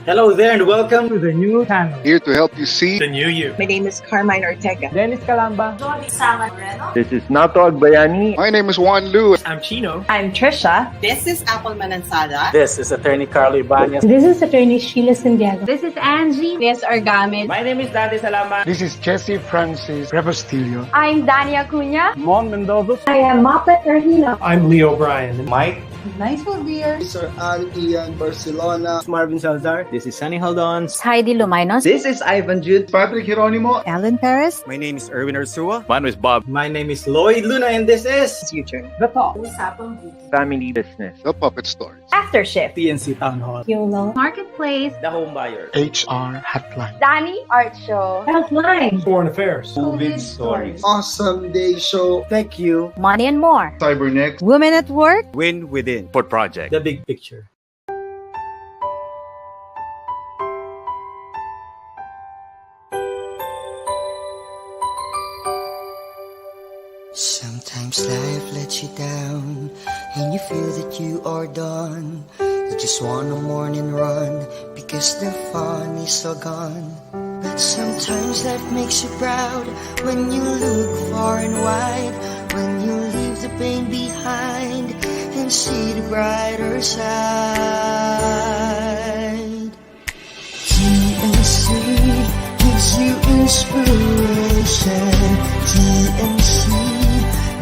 Hello there and welcome to the new channel. Here to help you see the new you. My name is Carmine Ortega. Dennis Calamba. This is Nato Agbayani. My name is Juan Lu. I'm Chino. I'm Trisha. This is Apple Manansada. This is Attorney Carlo Ibanez. This is Attorney Sheila Santiago. This is Angie. This is Argamid. My name is Dante Salama. This is Jesse Francis Rebostillo. I'm Dania Cunha. Mon Mendoza. I am Muppet Rahina. I'm Leo Bryan. Mike. Nice one, dear. Sir Al Ian Barcelona. Marvin Salazar. This is Sunny Haldons. Heidi Lumainos. This is Ivan Jude. Patrick Geronimo. Alan Perez. My name is Erwin Ursua. Mine was Bob. My name is Lloyd Luna and this is Future. The Talk. Family Business. The Puppet Stories. After Shift. PNC Town Hall. YOLO. Marketplace. The Home Buyer. HR Hotline. Danny Art Show. Healthline. Foreign Affairs. COVID Stories. Awesome Day Show. Thank you. Money and More. Cybernext. Women at Work. Win Within. Port Project. The Big Picture. Sometimes life lets you down and you feel that you are done. You just want a morning run because the fun is all gone. But sometimes life makes you proud when you look far and wide, when you leave the pain behind and see the brighter side. TNC gives you inspiration. TNC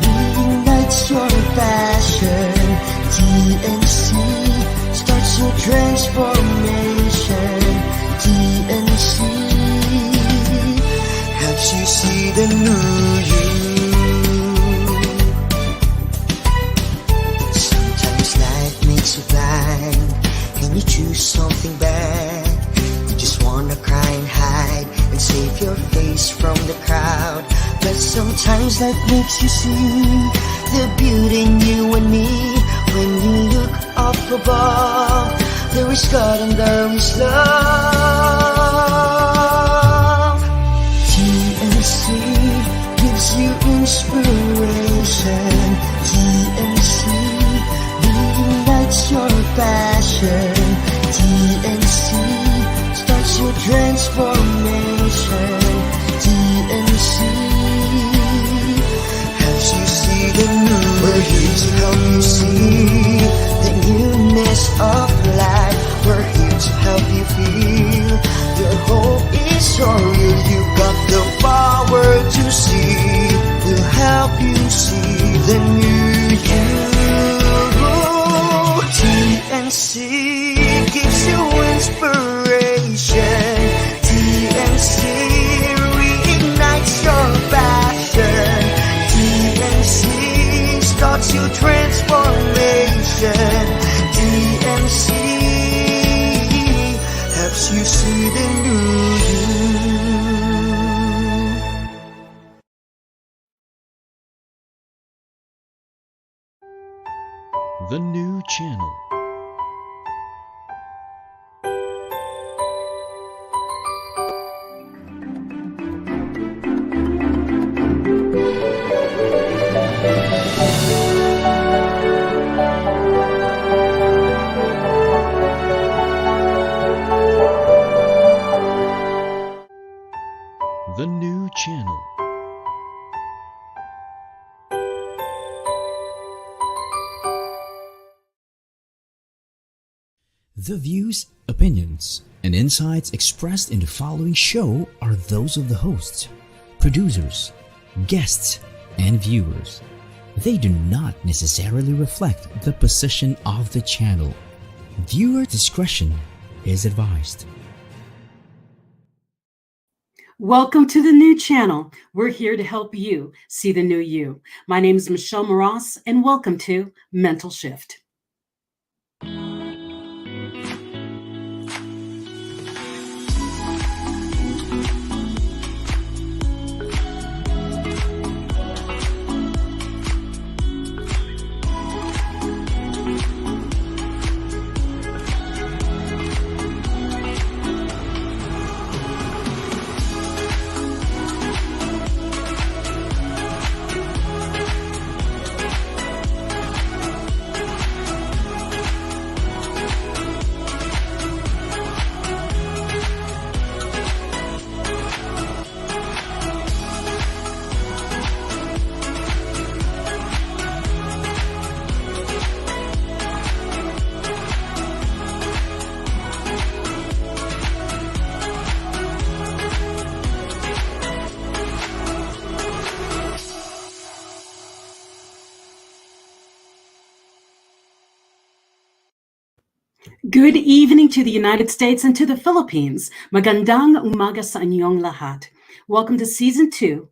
reignites your passion. TNC starts your transformation. TNC helps you see the new you. Sometimes life makes you blind and you choose something bad. You just wanna cry and hide and save your face from the crowd. But sometimes life makes you see the beauty in you and me. When you look up above, there is God and there is love. TNC gives you inspiration. TNC reignites your passion. TNC starts your transformation. TNC helps you see the new. We're here to help you see the newness of life. We're here to help you feel your hope is so real. You got the power to see. We'll help you see the new you. TNC gives you inspiration. TNC reignites your passion. TNC starts your transformation. TNC helps you see the new you. The new channel. The new channel. The views, opinions, and insights expressed in the following show are those of the hosts, producers, guests, and viewers. They do not necessarily reflect the position of the channel. Viewer discretion is advised. Welcome to the new channel. We're here to help you see the new you. My name is Michelle Mras, and welcome to Mental Shift. Good evening to the United States and to the Philippines. Magandang umaga sa inyong lahat. Welcome to Season 2,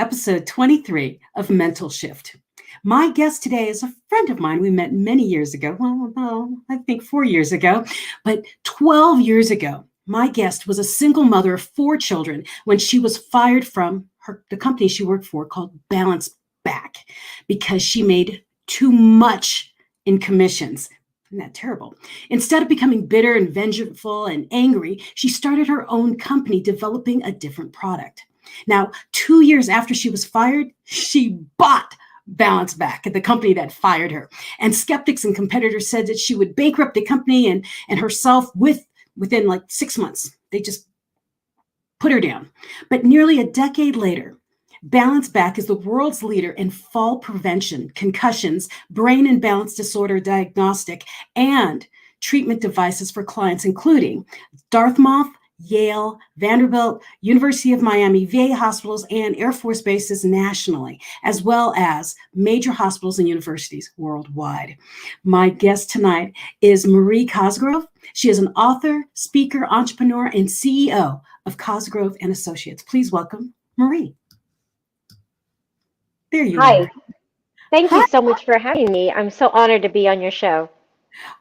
Episode 23 of Mental Shift. My guest today is a friend of mine we met many years ago. Well, I think 4 years ago, but 12 years ago, my guest was a single mother of 4 children when she was fired from the company she worked for called Balanceback because she made too much in commissions. Isn't that terrible? Instead of becoming bitter and vengeful and angry, she started her own company developing a different product. Now, 2 years after she was fired, she bought Balanceback, the company that fired her. And skeptics and competitors said that she would bankrupt the company and herself within like 6 months. They just put her down. But nearly a decade later, Balanceback is the world's leader in fall prevention, concussions, brain imbalance disorder diagnostic, and treatment devices for clients, including Dartmouth, Yale, Vanderbilt, University of Miami, VA hospitals, and Air Force bases nationally, as well as major hospitals and universities worldwide. My guest tonight is Mras Cosgrove. She is an author, speaker, entrepreneur, and CEO of Cosgrove and Associates. Please welcome Mras. There you Hi. are. Thank you so much for having me. I'm so honored to be on your show.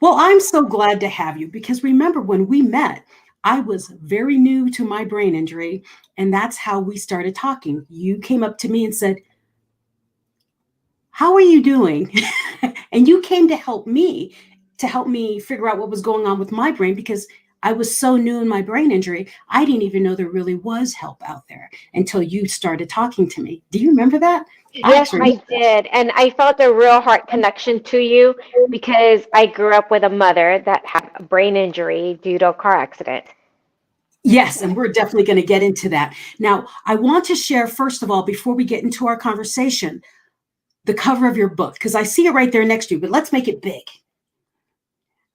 Well, I'm so glad to have you because remember when we met, I was very new to my brain injury, and that's how we started talking. You came up to me and said, "How are you doing?" And you came to help me figure out what was going on with my brain because I was so new in my brain injury. I didn't even know there really was help out there until you started talking to me. Do you remember that? Yes, I did. And I felt a real heart connection to you because I grew up with a mother that had a brain injury due to a car accident. Yes, and we're definitely going to get into that. Now, I want to share, first of all, before we get into our conversation, the cover of your book, because I see it right there next to you, but let's make it big.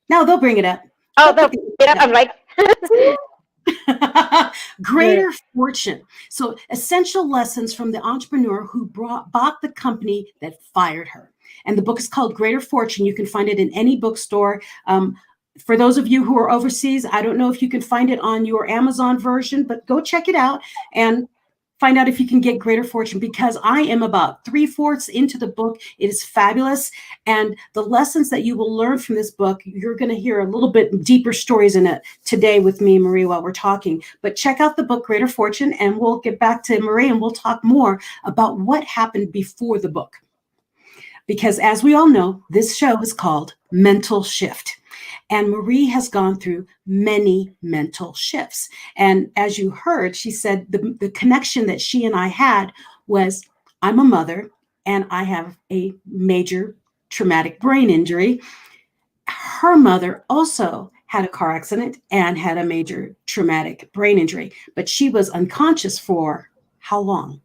No, they'll bring it up. Oh, they'll bring it up. I'm like... Greater Fortune. So essential lessons from the entrepreneur who bought the company that fired her. And the book is called Greater Fortune. You can find it in any bookstore. For those of you who are overseas, I don't know if you can find it on your Amazon version, but go check it out and find out if you can get Greater Fortune because I am about 3/4 into the book. It is fabulous. And the lessons that you will learn from this book, you're going to hear a little bit deeper stories in it today with me and Mras while we're talking. But check out the book, Greater Fortune, and we'll get back to Mras and we'll talk more about what happened before the book. Because as we all know, this show is called Mental Shift. And Mras has gone through many mental shifts. And as you heard, she said the connection that she and I had was I'm a mother and I have a major traumatic brain injury. Her mother also had a car accident and had a major traumatic brain injury, but she was unconscious for how long?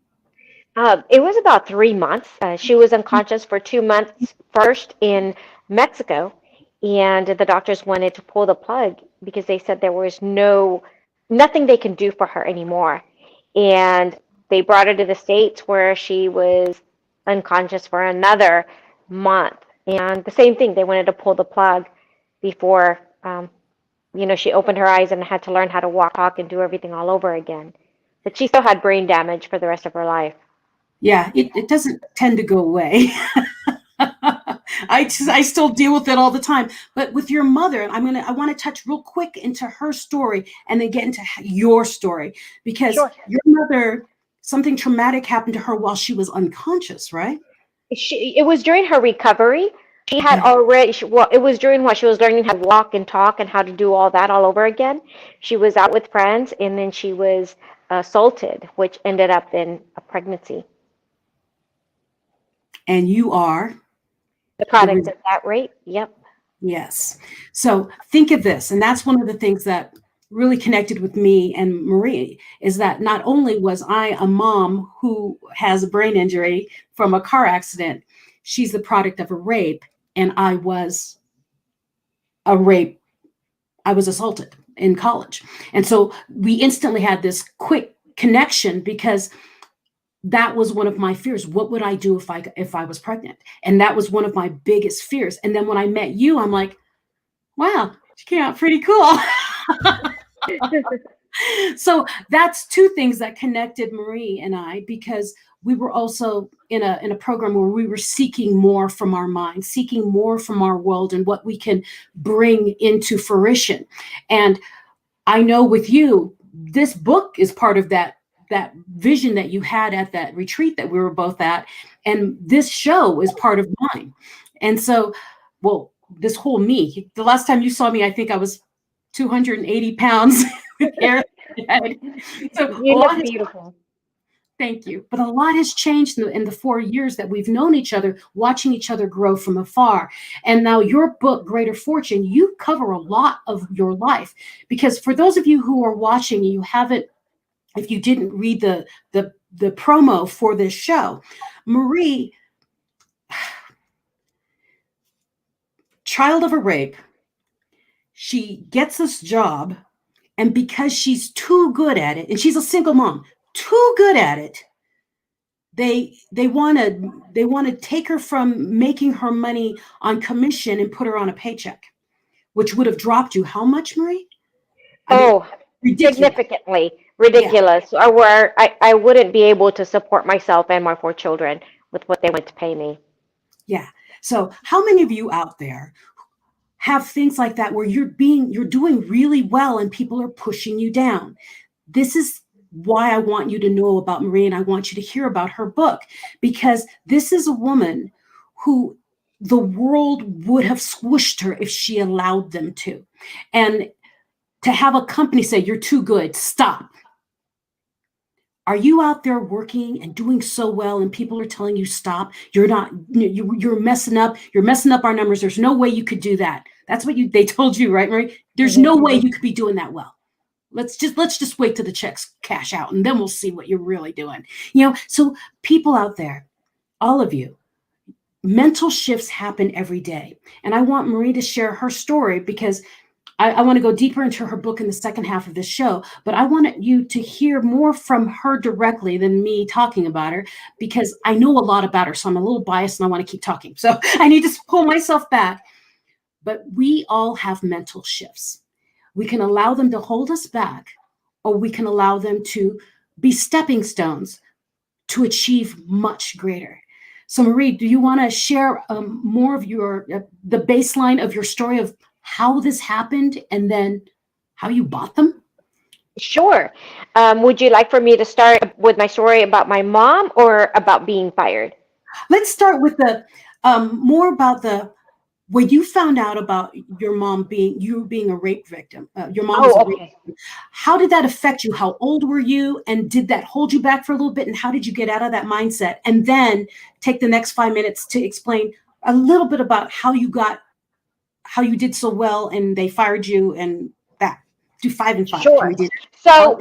It was about 3 months. She was unconscious for 2 months first in Mexico. And the doctors wanted to pull the plug because they said there was nothing they can do for her anymore. And they brought her to the States where she was unconscious for another month. And the same thing, they wanted to pull the plug before, she opened her eyes and had to learn how to walk, talk, and do everything all over again. But she still had brain damage for the rest of her life. Yeah, it doesn't tend to go away. I still deal with it all the time. But with your mother, I want to touch real quick into her story and then get into your story because your mother, something traumatic happened to her while she was unconscious, right? It was during her recovery. She had it was during what she was learning how to walk and talk and how to do all that all over again. She was out with friends and then she was assaulted, which ended up in a pregnancy. And you are? The product of that rape, yep. Yes. So think of this, and that's one of the things that really connected with me and Mras is that not only was I a mom who has a brain injury from a car accident, she's the product of a rape, and I was assaulted in college. And so we instantly had this quick connection because that was one of my fears. What would I do if I was pregnant? And that was one of my biggest fears. And then when I met you, I'm like, wow, Yeah, pretty cool. So that's two things that connected Marie and I, because we were also in a program where we were seeking more from our mind, seeking more from our world and what we can bring into fruition. And I know with you, this book is part of that vision that you had at that retreat that we were both at. And this show is part of mine. And so, well, this whole me, the last time you saw me, I think I was 280 pounds with hair. So You look beautiful. Thank you. But a lot has changed in the 4 years that we've known each other, watching each other grow from afar. And now your book, Greater Fortune, you cover a lot of your life. Because for those of you who are watching, you haven't, if you didn't read the promo for this show, Marie, child of a rape, she gets this job, and because she's too good at it, and she's a single mom, too good at it, they want to take her from making her money on commission and put her on a paycheck, which would have dropped you how much, Marie? Significantly ridiculous. Yeah. Or where I wouldn't be able to support myself and my 4 children with what they want to pay me. Yeah. So how many of you out there have things like that where you're doing really well and people are pushing you down? This is why I want you to know about Marie, and I want you to hear about her book, because this is a woman who the world would have squished her if she allowed them to. And to have a company say, you're too good, stop. Are you out there working and doing so well and people are telling you stop? You're not, you're messing up. You're messing up our numbers. There's no way you could do that. That's what they told you, right, Marie? There's no way you could be doing that well. Let's just wait till the checks cash out and then we'll see what you're really doing. So people out there, all of you, mental shifts happen every day. And I want Marie to share her story, because I want to go deeper into her book in the second half of this show, but I want you to hear more from her directly than me talking about her, because I know a lot about her. So I'm a little biased and I want to keep talking. So I need to pull myself back. But we all have mental shifts. We can allow them to hold us back, or we can allow them to be stepping stones to achieve much greater. So Marie, do you want to share more of the baseline of your story of how this happened and then how you bought them? Sure. Would you like for me to start with my story about my mom or about being fired? Let's start with the more about when you found out about your mom being a rape victim. Your mom was a rape victim. How did that affect you? How old were you? And did that hold you back for a little bit? And how did you get out of that mindset? And then take the next 5 minutes to explain a little bit about how you did so well and they fired you, and that. Do 5 and 5. Sure. So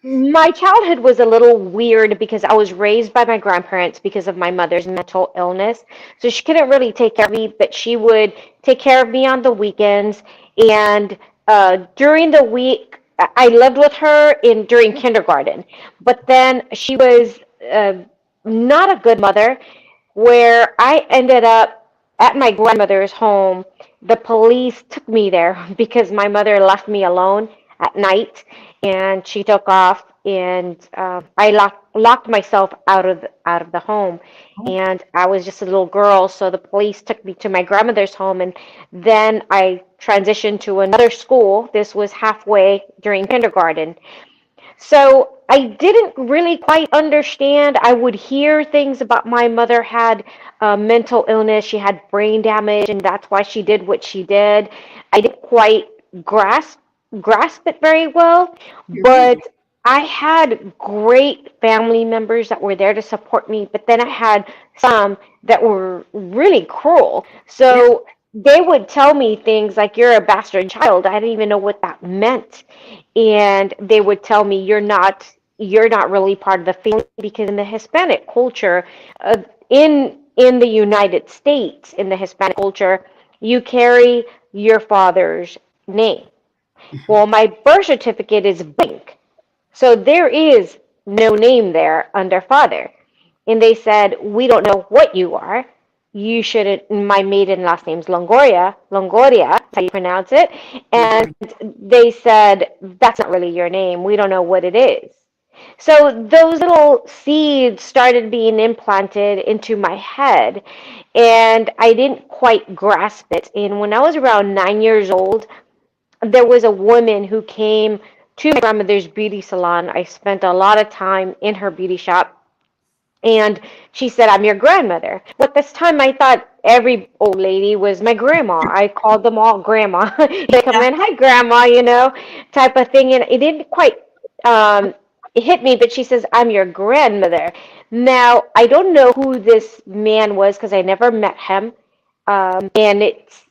my childhood was a little weird because I was raised by my grandparents because of my mother's mental illness. So she couldn't really take care of me, but she would take care of me on the weekends. And during the week, I lived with her during kindergarten. But then she was not a good mother, where I ended up at my grandmother's home. The police took me there because my mother left me alone at night, and she took off, and I locked myself out of the home, and I was just a little girl. So the police took me to my grandmother's home, and then I transitioned to another school. This was halfway during kindergarten. So I didn't really quite understand. I would hear things about my mother had mental illness. She had brain damage, and that's why she did what she did. I didn't quite grasp it very well, but I had great family members that were there to support me, but then I had some that were really cruel. So they would tell me things like, you're a bastard child. I didn't even know what that meant. And they would tell me, you're not really part of the family, because in the Hispanic culture, in the United States, in the Hispanic culture, you carry your father's name. Well, my birth certificate is blank. So there is no name there under father. And they said, we don't know what you are. you shouldn't, my maiden last name's Longoria, that's how you pronounce it. And they said, that's not really your name. We don't know what it is. So those little seeds started being implanted into my head, and I didn't quite grasp it. And when I was around 9 years old, there was a woman who came to my grandmother's beauty salon. I spent a lot of time in her beauty shop. And she said, I'm your grandmother. Well, at this time, I thought every old lady was my grandma. I called them all grandma. They come in, hi, grandma, type of thing. And it didn't quite it hit me, but she says, I'm your grandmother. Now, I don't know who this man was because I never met him. And it's,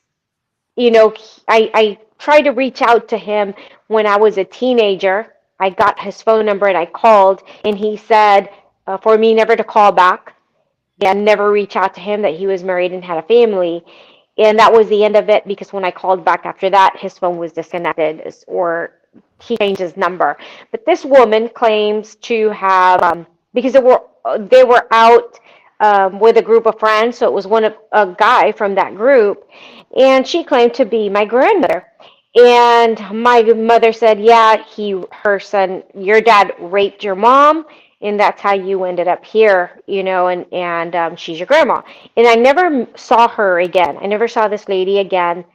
I tried to reach out to him when I was a teenager. I got his phone number and I called, and he said, for me never to call back and never reach out to him, that he was married and had a family. And that was the end of it, because when I called back after that, his phone was disconnected, or he changed his number. But this woman claims to have, because they were out with a group of friends, so it was a guy from that group, and she claimed to be my grandmother. And my mother said, yeah, her son, your dad raped your mom, and that's how you ended up here, and she's your grandma. And I never saw her again. I never saw this lady again.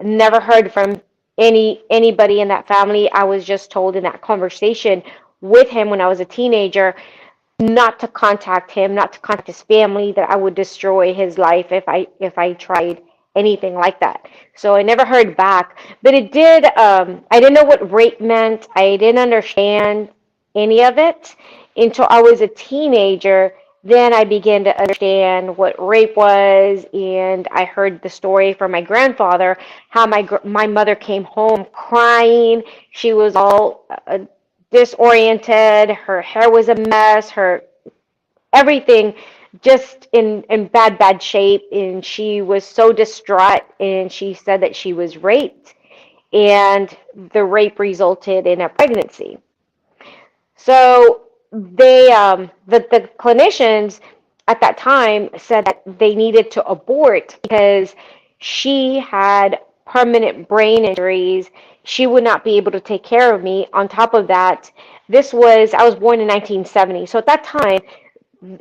Never heard from anybody in that family. I was just told in that conversation with him when I was a teenager not to contact him, not to contact his family, that I would destroy his life if I tried anything like that. So I never heard back. But it did, I didn't know what rape meant. I didn't understand any of it until I was a teenager. Then I began to understand what rape was, and I heard the story from my grandfather, how my mother came home crying. She was all disoriented. Her hair was a mess. Her everything just in bad shape, and she was so distraught, and she said that she was raped, and the rape resulted in a pregnancy. So they the clinicians at that time said that they needed to abort because she had permanent brain injuries. She would not be able to take care of me. On top of that, I was born in 1970, so at that time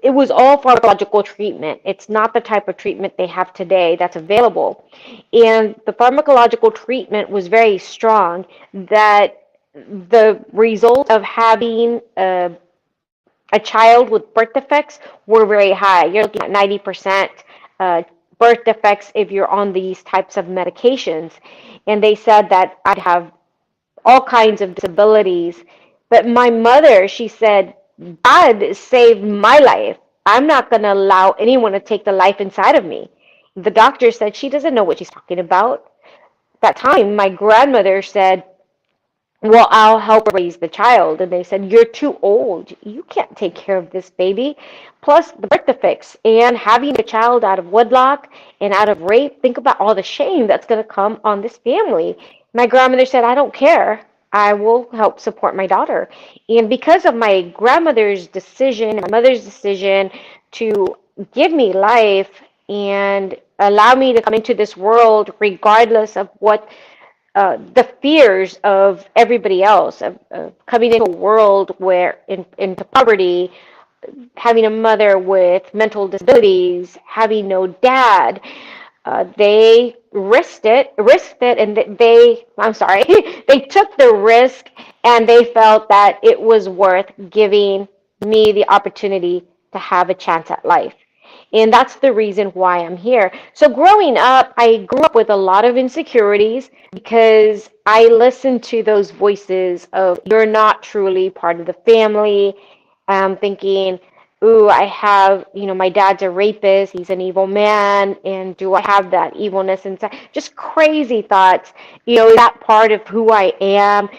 it was all pharmacological treatment. It's not the type of treatment they have today that's available. And the pharmacological treatment was very strong, that the result of having a child with birth defects were very high. You're looking at 90% birth defects if you're on these types of medications. And they said that I'd have all kinds of disabilities. But my mother, she said, God saved my life. I'm not going to allow anyone to take the life inside of me. The doctor said she doesn't know what she's talking about. At that time, my grandmother said, well, I'll help raise the child. And they said, you're too old. You can't take care of this baby. Plus the birth defects and having a child out of wedlock and out of rape. Think about all the shame that's going to come on this family. My grandmother said, I don't care. I will help support my daughter. And because of my grandmother's decision, my mother's decision to give me life and allow me to come into this world regardless of what the fears of everybody else, of coming into a world where into poverty, having a mother with mental disabilities, having no dad, they risked it, and they took the risk, and they felt that it was worth giving me the opportunity to have a chance at life. And that's the reason why I'm here. So growing up, I grew up with a lot of insecurities because I listened to those voices of, you're not truly part of the family. I'm thinking, ooh, I have, my dad's a rapist, he's an evil man, and do I have that evilness inside? Just crazy thoughts, is that part of who I am?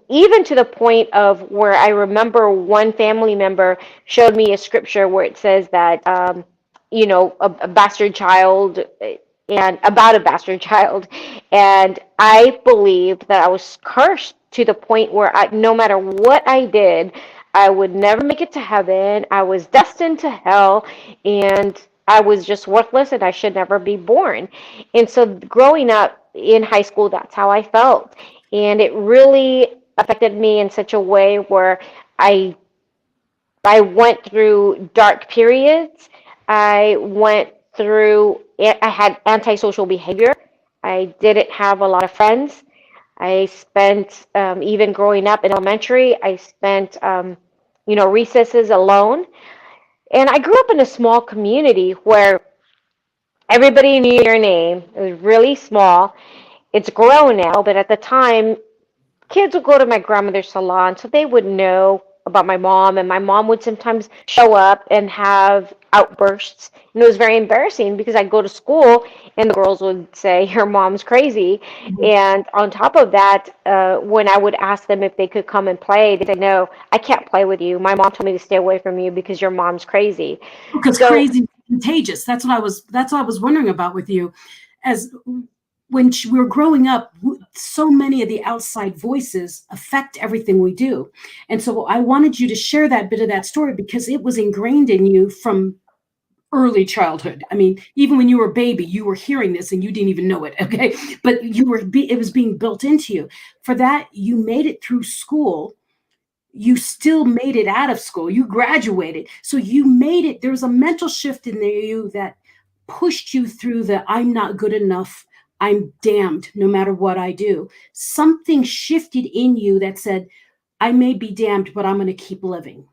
Even to the point of where I remember one family member showed me a scripture where it says that, a bastard child, and about a bastard child. And I believed that I was cursed to the point where no matter what I did, I would never make it to heaven. I was destined to hell, and I was just worthless and I should never be born. And so growing up in high school, that's how I felt. And it really affected me in such a way where I I went through dark periods. I had antisocial behavior. I didn't have a lot of friends. I spent, even growing up in elementary, I spent, recesses alone. And I grew up in a small community where everybody knew your name. It was really small. It's grown now, but at the time, kids would go to my grandmother's salon, so they would know about my mom, and my mom would sometimes show up and have outbursts. And it was very embarrassing because I'd go to school and the girls would say, your mom's crazy. And on top of that, when I would ask them if they could come and play, they'd say, no, I can't play with you. My mom told me to stay away from you because your mom's crazy. Because crazy is contagious. That's what I was wondering about with you. As when we were growing up, so many of the outside voices affect everything we do. And so I wanted you to share that bit of that story because it was ingrained in you from early childhood. I mean, even when you were a baby, you were hearing this and you didn't even know it, okay? But it was being built into you. For that, you made it through school. You still made it out of school. You graduated. So you made it. There was a mental shift in you that pushed you through the I'm not good enough, I'm damned no matter what I do. Something shifted in you that said, I may be damned, but I'm going to keep living.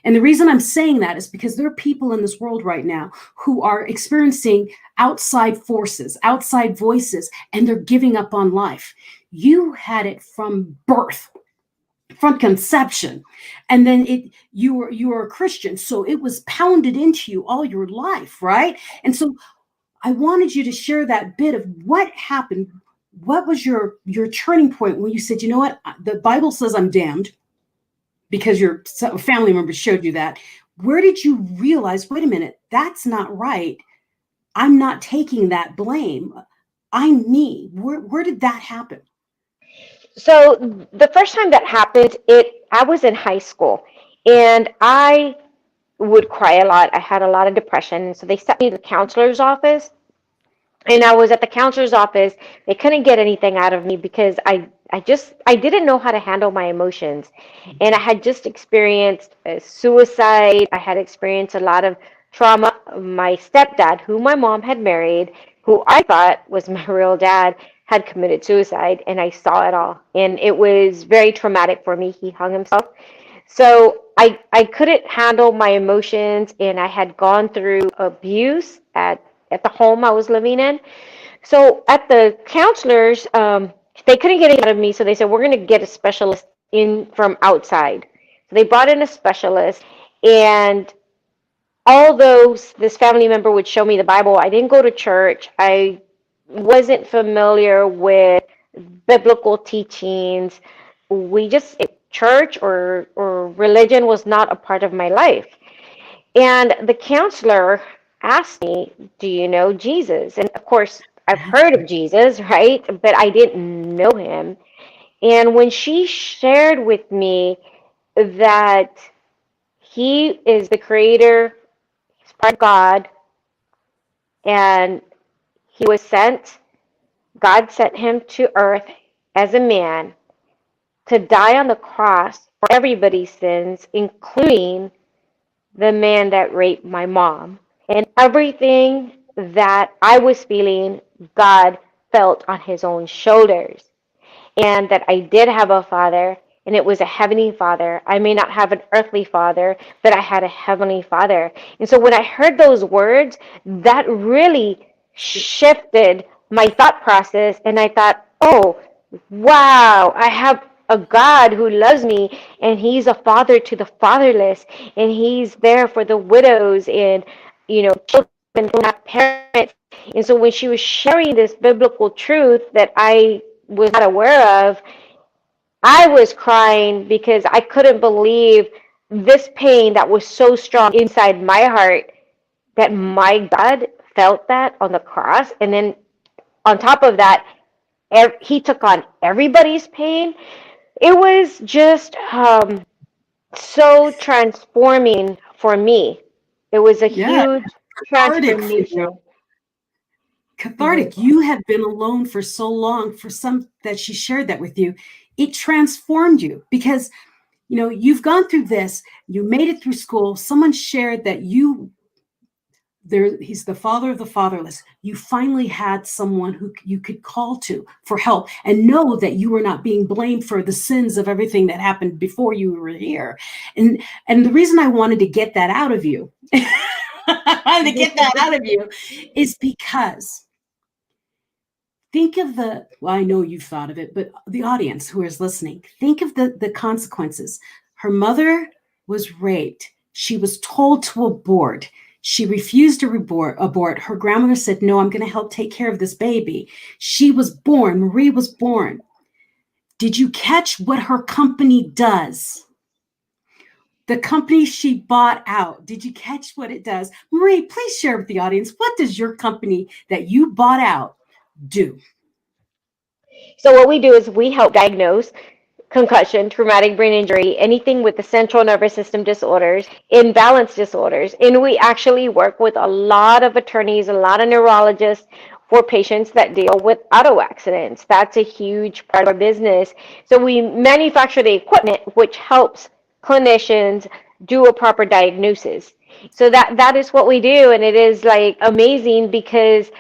And the reason I'm saying that is because there are people in this world right now who are experiencing outside forces, outside voices, and they're giving up on life. You had it from birth, from conception, and then you were a Christian, so it was pounded into you all your life, right? And so I wanted you to share that bit of what happened. What was your turning point when you said, you know what, the Bible says I'm damned because your family member showed you that. Where did you realize, wait a minute, that's not right. I'm not taking that blame. I'm me. Where did that happen? So the first time that happened, I was in high school and I would cry a lot. I had a lot of depression. So they sent me to the counselor's office. And I was at the counselor's office. They couldn't get anything out of me because I didn't know how to handle my emotions. And I had just experienced suicide. I had experienced a lot of trauma. My stepdad, who my mom had married, who I thought was my real dad, had committed suicide. And I saw it all. And it was very traumatic for me. He hung himself. So I couldn't handle my emotions, and I had gone through abuse at the home I was living in. So at the counselors, they couldn't get it out of me, so they said, we're going to get a specialist in from outside. So they brought in a specialist, and although this family member would show me the Bible, I didn't go to church. I wasn't familiar with biblical teachings. Church or religion was not a part of my life. And the counselor asked me, do you know Jesus? And of course, I've heard of Jesus, right? But I didn't know him. And when she shared with me that he is the creator, he's part of God, and God sent him to earth as a man to die on the cross for everybody's sins, including the man that raped my mom. And everything that I was feeling, God felt on his own shoulders. And that I did have a father, and it was a heavenly father. I may not have an earthly father, but I had a heavenly father. And so when I heard those words, that really shifted my thought process. And I thought, oh, wow, I have a God who loves me, and he's a father to the fatherless, and he's there for the widows and, children who have parents. And so when she was sharing this biblical truth that I was not aware of, I was crying because I couldn't believe this pain that was so strong inside my heart, that my God felt that on the cross. And then on top of that, he took on everybody's pain. It was just so transforming for me. It was a huge cathartic for you. transformation. Cathartic. You have been alone for so long, for some that she shared that with you. It transformed you because, you know, you've gone through this, you made it through school. Someone shared that he's the father of the fatherless. You finally had someone who you could call to for help and know that you were not being blamed for the sins of everything that happened before you were here. And the reason I wanted to get that out of you, is because think of I know you've thought of it, but the audience who is listening, think of the consequences. Her mother was raped. She was told to abort. She refused to abort. Her grandmother said, no, I'm going to help take care of this baby. She was born. Marie was born. Did you catch what her company does? The company she bought out. Did you catch what it does? Marie, please share with the audience. What does your company that you bought out do? So what we do is we help diagnose concussion, traumatic brain injury, anything with the central nervous system disorders, imbalance disorders. And we actually work with a lot of attorneys, a lot of neurologists for patients that deal with auto accidents. That's a huge part of our business. So we manufacture the equipment which helps clinicians do a proper diagnosis. So that is what we do. And it is like amazing because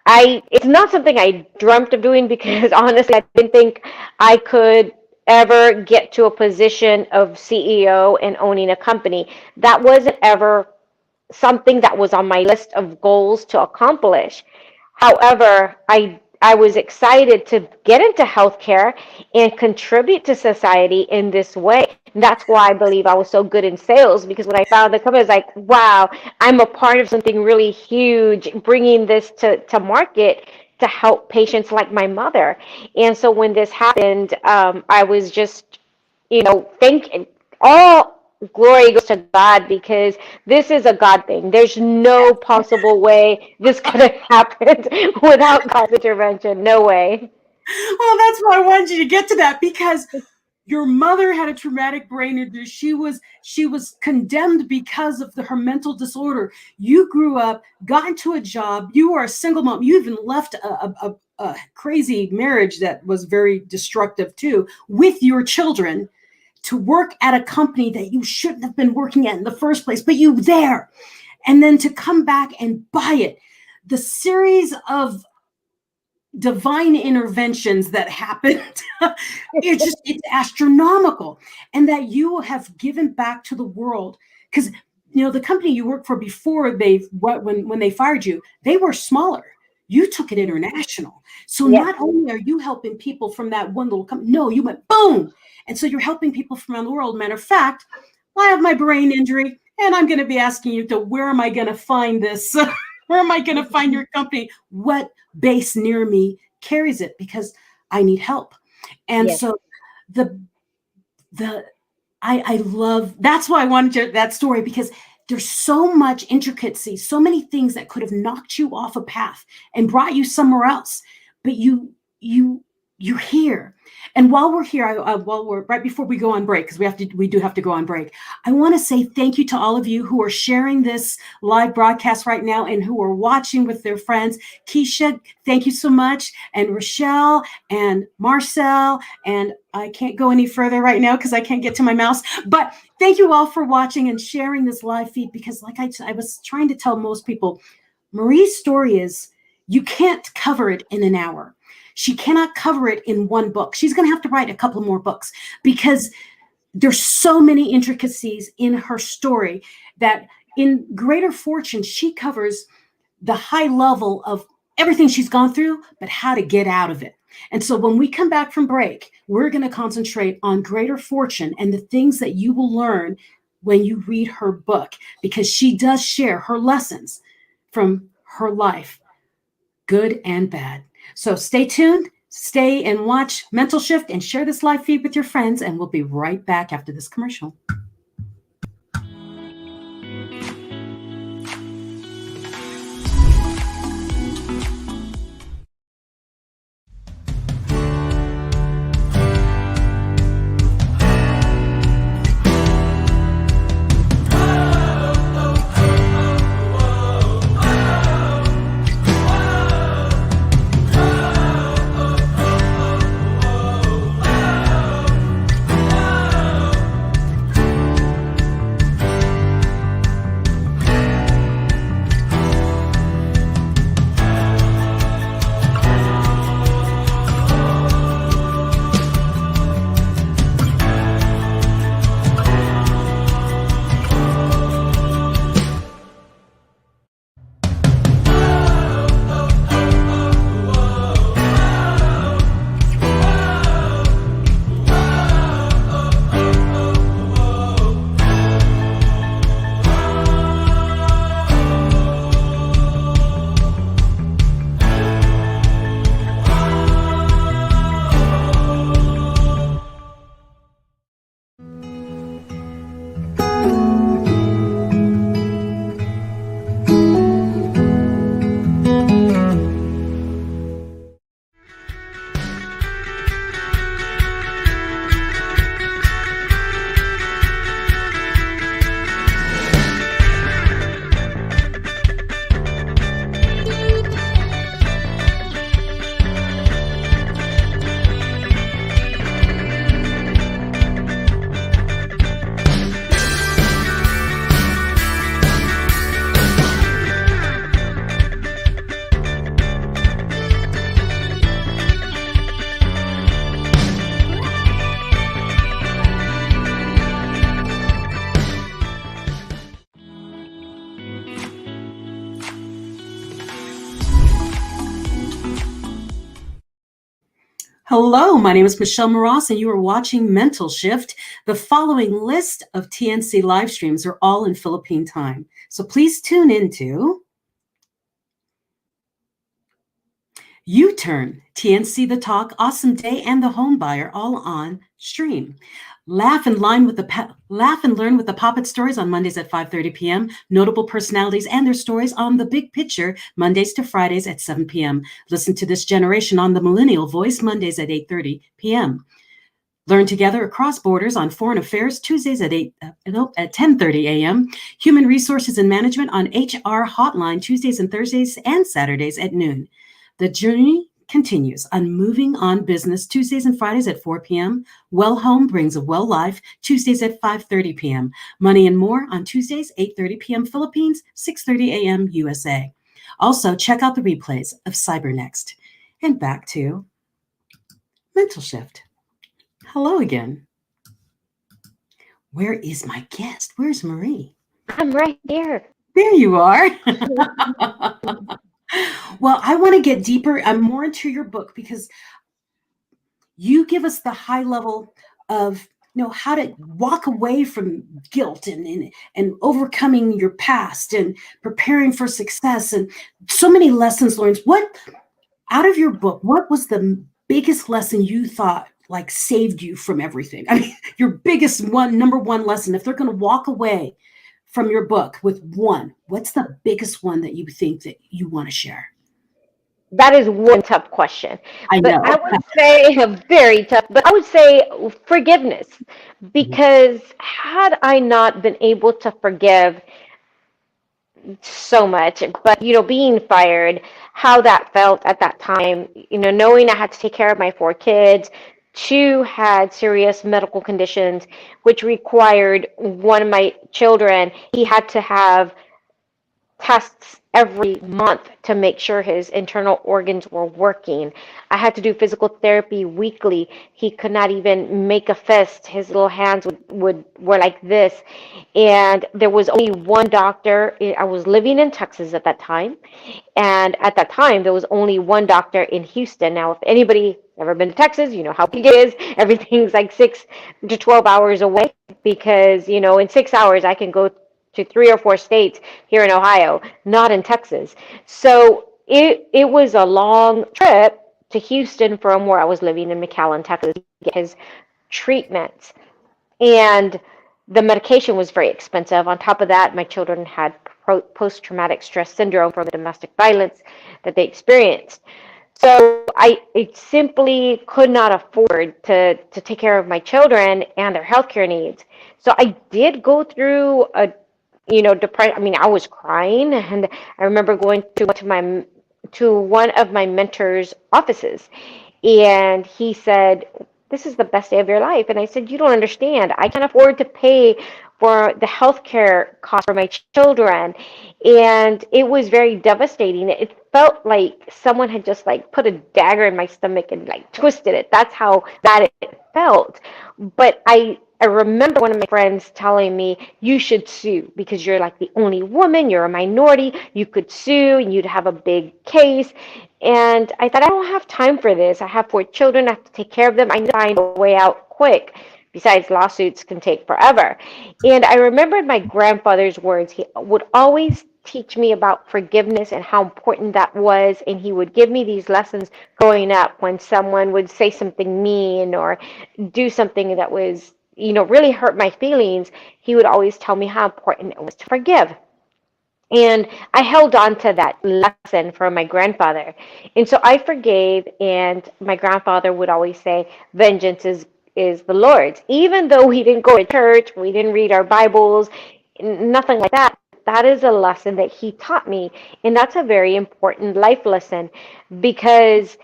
it's not something I dreamt of doing, because honestly, I didn't think I could ever get to a position of CEO and owning a company. That wasn't ever something that was on my list of goals to accomplish. However, I was excited to get into healthcare and contribute to society in this way. And that's why I believe I was so good in sales, because when I found the company, I was like, wow, I'm a part of something really huge, bringing this to market to help patients like my mother. And so when this happened, I was just, thinking all glory goes to God, because this is a God thing. There's no possible way this could have happened without God's intervention. No way. Well, that's why I wanted you to get to that, because your mother had a traumatic brain injury. She was condemned because of her mental disorder. You grew up, got into a job. You were a single mom. You even left a crazy marriage that was very destructive too, with your children, to work at a company that you shouldn't have been working at in the first place, but you were there. And then to come back and buy it. The series of divine interventions that happened, it's astronomical. And that you have given back to the world. Because, the company you worked for before when they fired you, they were smaller. You took it international. So not only are you helping people from that one little company, no, you went boom. And so you're helping people from around the world. Matter of fact, I have my brain injury, and I'm going to be asking you where am I going to find this? Where am I going to find your company? What base near me carries it? Because I need help. And so I love, that's why I wanted that story, because there's so much intricacy, so many things that could have knocked you off a path and brought you somewhere else. But you're here. And while we're here, while we're right before we go on break, because we do have to go on break, I want to say thank you to all of you who are sharing this live broadcast right now and who are watching with their friends. Keisha, thank you so much. And Rochelle and Marcel, and I can't go any further right now because I can't get to my mouse. But thank you all for watching and sharing this live feed, because like I was trying to tell most people, Marie's story is, you can't cover it in an hour. She cannot cover it in one book. She's going to have to write a couple more books, because there's so many intricacies in her story that in Greater Fortune, she covers the high level of everything she's gone through, but how to get out of it. And so when we come back from break, we're going to concentrate on Greater Fortune and the things that you will learn when you read her book, because she does share her lessons from her life, good and bad. So stay tuned, stay and watch Mental Shift, and share this live feed with your friends. And we'll be right back after this commercial. Hello, my name is Michelle Mras, and you are watching Mental Shift. The following list of TNC live streams are all in Philippine time. So please tune into U-Turn, TNC The Talk, Awesome Day, and The Home Buyer, all on stream. Laugh and learn with the Poppet Stories on Mondays at 5:30 p.m. Notable personalities and their stories on The Big Picture, Mondays to Fridays at 7 p.m. Listen to This Generation on The Millennial Voice, Mondays at 8:30 p.m. Learn Together Across Borders on Foreign Affairs, Tuesdays at 10:30 a.m. Human Resources and Management on HR Hotline, Tuesdays and Thursdays and Saturdays at noon. The journey continues on Moving On Business, Tuesdays and Fridays at 4 p.m. Well Home Brings a Well Life, Tuesdays at 5:30 p.m. Money and More on Tuesdays, 8:30 p.m. Philippines, 6:30 a.m. USA. Also, check out the replays of CyberNext. And back to Mental Shift. Hello again. Where is my guest? Where's Marie? I'm right here. There you are. Well, I want to get deeper. I'm more into your book because you give us the high level of how to walk away from guilt and overcoming your past and preparing for success and so many lessons learned. What out of your book, what was the biggest lesson you thought like saved you from everything? I mean, your biggest number one lesson, if they're going to walk away from your book with one, what's the biggest one that you think that you want to share? That is one tough question. I know. I would say very tough, but I would say forgiveness, because had I not been able to forgive so much, but being fired, how that felt at that time, knowing I had to take care of my 4 kids, 2 had serious medical conditions, which required one of my children, he had to have tests every month to make sure his internal organs were working. I had to do physical therapy weekly. He could not even make a fist. His little hands were like this. And there was only one doctor. I was living in Texas at that time. And at that time, there was only one doctor in Houston. Now, if anybody ever been to Texas, you know how big it is. Everything's like 6 to 12 hours away, because, in 6 hours, I can go to 3 or 4 states here in Ohio, not in Texas. So it was a long trip to Houston from where I was living in McAllen, Texas, to get his treatments. And the medication was very expensive. On top of that, my children had post-traumatic stress syndrome from the domestic violence that they experienced. So I simply could not afford to take care of my children and their healthcare needs. So I did go through a depression. I mean, I was crying, and I remember going to one of my mentor's offices, and he said, "This is the best day of your life." And I said, "You don't understand. I can't afford to pay for the healthcare cost for my children." And it was very devastating. It felt like someone had just put a dagger in my stomach and twisted it. That's how bad it felt. But I remember one of my friends telling me, "You should sue, because you're the only woman, you're a minority, you could sue and you'd have a big case." And I thought, I don't have time for this. I have 4 children, I have to take care of them. I need to find a way out quick. Besides, lawsuits can take forever. And I remembered my grandfather's words. He would always teach me about forgiveness and how important that was. And he would give me these lessons growing up when someone would say something mean or do something that was really hurt my feelings. He would always tell me how important it was to forgive. And I held on to that lesson from my grandfather. And so I forgave, and my grandfather would always say, "Vengeance is the Lord's." Even though we didn't go to church, we didn't read our Bibles, nothing like that. That is a lesson that he taught me. And that's a very important life lesson, because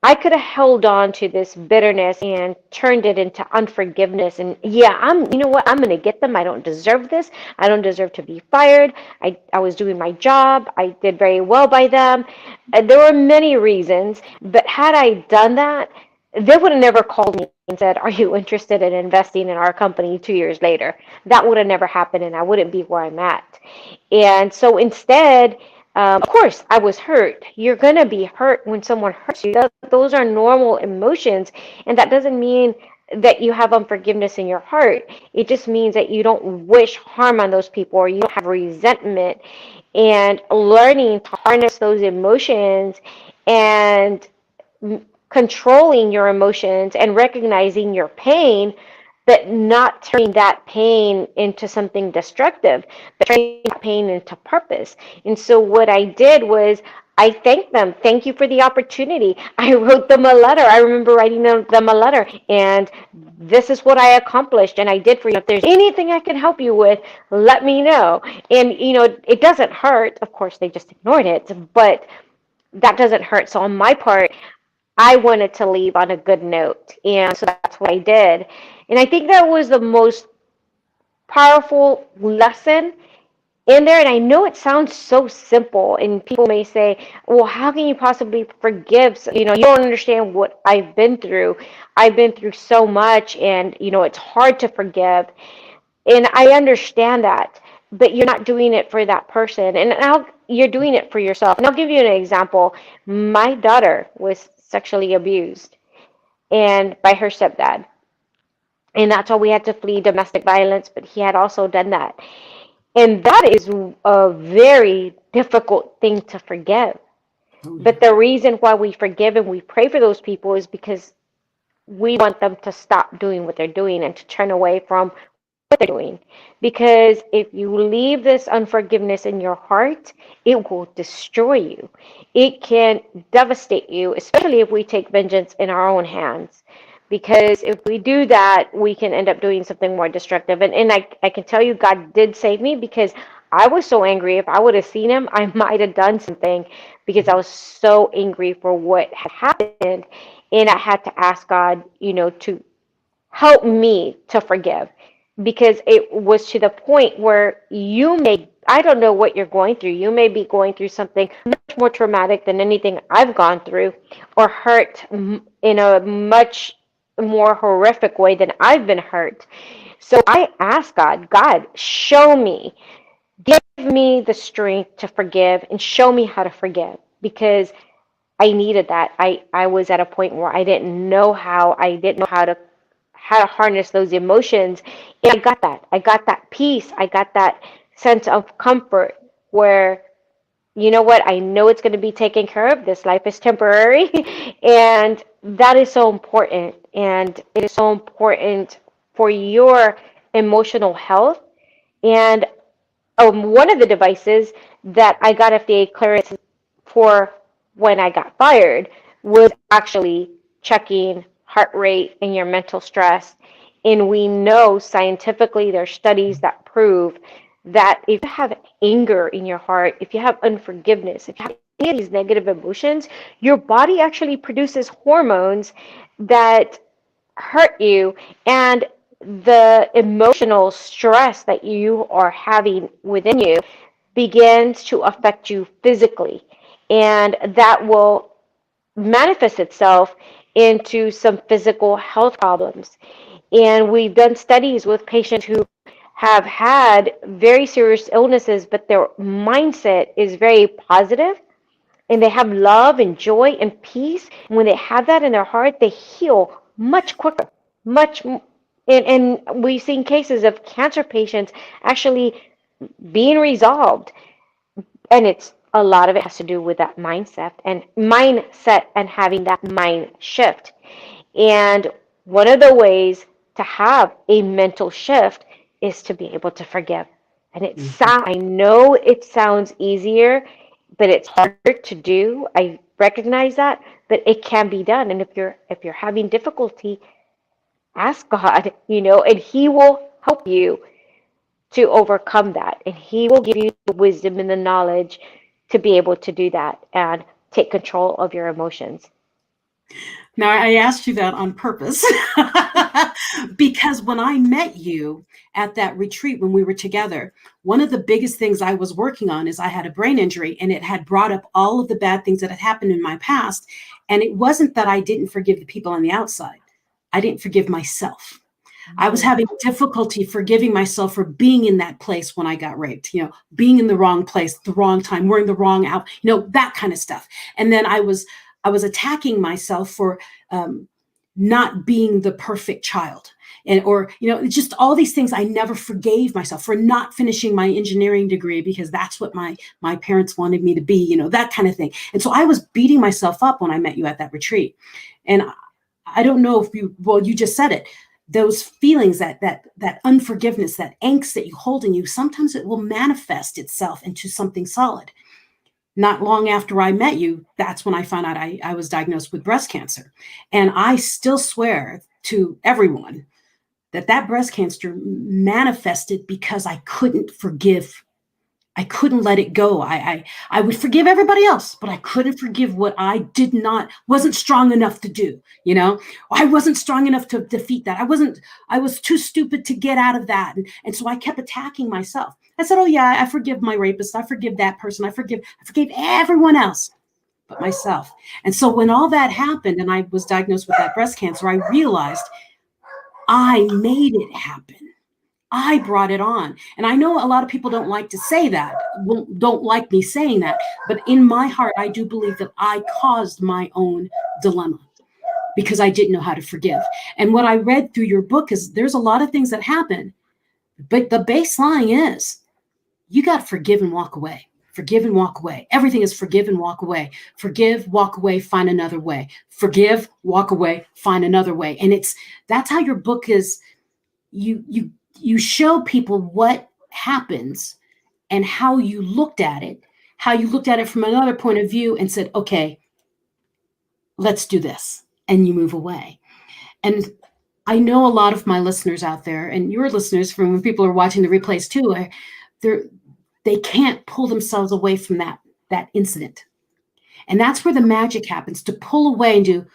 I could have held on to this bitterness and turned it into unforgiveness. And you know what? I'm going to get them. I don't deserve this. I don't deserve to be fired. I was doing my job. I did very well by them. There were many reasons, but had I done that, they would have never called me and said, "Are you interested in investing in our company 2 years later?" That would have never happened, and I wouldn't be where I'm at. And so instead, Of course, I was hurt. You're going to be hurt when someone hurts you. Those are normal emotions. And that doesn't mean that you have unforgiveness in your heart. It just means that you don't wish harm on those people, or you don't have resentment. And learning to harness those emotions and controlling your emotions and recognizing your pain, but not turning that pain into something destructive, but turning that pain into purpose. And so what I did was I thanked them. Thank you for the opportunity. I wrote them a letter. I remember writing them a letter, and this is what I accomplished and I did for you. If there's anything I can help you with, let me know. And, it doesn't hurt. Of course, they just ignored it, but that doesn't hurt. So on my part, I wanted to leave on a good note. And so that's what I did. And I think that was the most powerful lesson in there. And I know it sounds so simple, and people may say, well, how can you possibly forgive? You don't understand what I've been through. I've been through so much, and, it's hard to forgive. And I understand that, but you're not doing it for that person. And now you're doing it for yourself. And I'll give you an example. My daughter was sexually abused and by her stepdad. And that's why we had to flee domestic violence, but he had also done that. And that is a very difficult thing to forgive. But the reason why we forgive and we pray for those people is because we want them to stop doing what they're doing and to turn away from what they're doing. Because if you leave this unforgiveness in your heart, it will destroy you. It can devastate you, especially if we take vengeance in our own hands. Because if we do that, we can end up doing something more destructive. And I can tell you, God did save me, because I was so angry. If I would have seen him, I might have done something, because I was so angry for what had happened. And I had to ask God, to help me to forgive, because it was to the point where I don't know what you're going through. You may be going through something much more traumatic than anything I've gone through, or hurt in a much more horrific way than I've been hurt. So I asked God, show me, give me the strength to forgive, and show me how to forgive, because I needed that. I was at a point where I didn't know how to harness those emotions. And I got that peace. I got that sense of comfort where, you know what, I know it's going to be taken care of. This life is temporary. And that is so important. And it is so important for your emotional health. And one of the devices that I got FDA clearance for when I got fired was actually checking heart rate and your mental stress. And we know scientifically, there are studies that prove that if you have anger in your heart, if you have unforgiveness, if you have any of these negative emotions, your body actually produces hormones that hurt you, and the emotional stress that you are having within you begins to affect you physically, and that will manifest itself into some physical health problems. And we've done studies with patients who have had very serious illnesses, but their mindset is very positive, and they have love and joy and peace. And when they have that in their heart, they heal much quicker, and we've seen cases of cancer patients actually being resolved. And a lot of it has to do with that mindset and having that mind shift. And one of the ways to have a mental shift is to be able to forgive. And I know it sounds easier, but it's harder to do. I recognize that, but it can be done. And if you're having difficulty, ask God, and he will help you to overcome that. And he will give you the wisdom and the knowledge to be able to do that and take control of your emotions. Now, I asked you that on purpose because when I met you at that retreat, when we were together, one of the biggest things I was working on is I had a brain injury, and it had brought up all of the bad things that had happened in my past. And it wasn't that I didn't forgive the people on the outside. I didn't forgive myself. I was having difficulty forgiving myself for being in that place when I got raped, being in the wrong place, the wrong time, wearing the wrong out, that kind of stuff. And then I was attacking myself for not being the perfect child. Or just all these things. I never forgave myself for not finishing my engineering degree because that's what my parents wanted me to be, that kind of thing. And so I was beating myself up when I met you at that retreat. And I don't know if you just said it. Those feelings, that unforgiveness, that angst that you hold in you, sometimes it will manifest itself into something solid. Not long after I met you, that's when I found out I was diagnosed with breast cancer. And I still swear to everyone that breast cancer manifested because I couldn't forgive. I couldn't let it go. I would forgive everybody else, but I couldn't forgive what I wasn't strong enough to do. I wasn't strong enough to defeat that. I was too stupid to get out of that. And so I kept attacking myself. I said, oh yeah, I forgive my rapist. I forgive that person. I forgive everyone else but myself. And so when all that happened and I was diagnosed with that breast cancer, I realized I made it happen. I brought it on. And I know a lot of people don't like to say that, don't like me saying that, but in my heart, I do believe that I caused my own dilemma because I didn't know how to forgive. And what I read through your book is there's a lot of things that happen, but the baseline is you got to forgive and walk away. Forgive and walk away. Everything is forgive and walk away. Forgive, walk away, find another way. Forgive, walk away, find another way. And that's how your book is. You show people what happens and how you looked at it from another point of view and said, okay, let's do this. And you move away. And I know a lot of my listeners out there and your listeners from when people are watching the replays too, they can't pull themselves away from that incident. And that's where the magic happens, to pull away and do,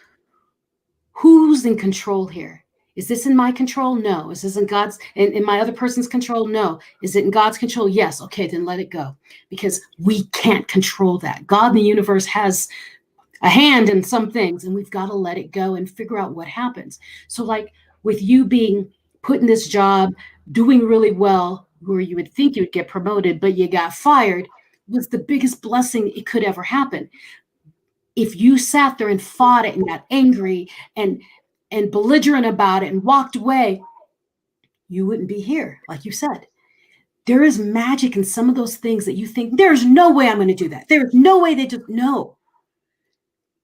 who's in control here? Is this in my control? No. Is this in my other person's control? No. Is it in God's control? Yes. Okay, then let it go. Because we can't control that. God in the universe has a hand in some things, and we've got to let it go and figure out what happens. So like with you being put in this job, doing really well, where you would think you would get promoted, but you got fired, was the biggest blessing it could ever happen. If you sat there and fought it and got angry and belligerent about it and walked away, you wouldn't be here. Like you said, there is magic in some of those things that you think, there's no way I'm going to do that. There's no way they do. No.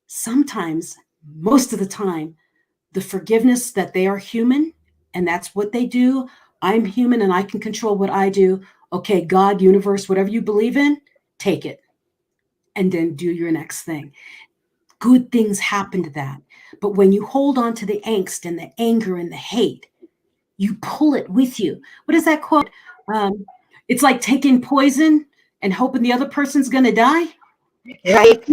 Sometimes, most of the time, the forgiveness that they are human and that's what they do. I'm human and I can control what I do. Okay, God, universe, whatever you believe in, take it. And then do your next thing. Good things happen to that. But when you hold on to the angst and the anger and the hate, you pull it with you. What is that quote? It's like taking poison and hoping the other person's going to die. Right.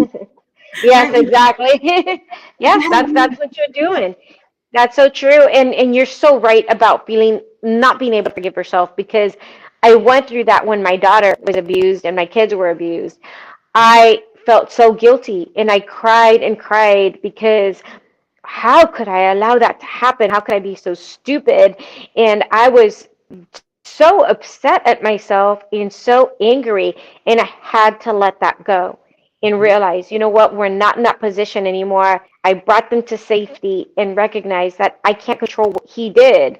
Yes, exactly. Yes, that's what you're doing. That's so true. And you're so right about not being able to forgive yourself, because I went through that when my daughter was abused and my kids were abused. I felt so guilty and I cried and cried because how could I allow that to happen? How could I be so stupid? And I was so upset at myself and so angry, and I had to let that go and realize, you know what, we're not in that position anymore. I brought them to safety and recognized that I can't control what he did.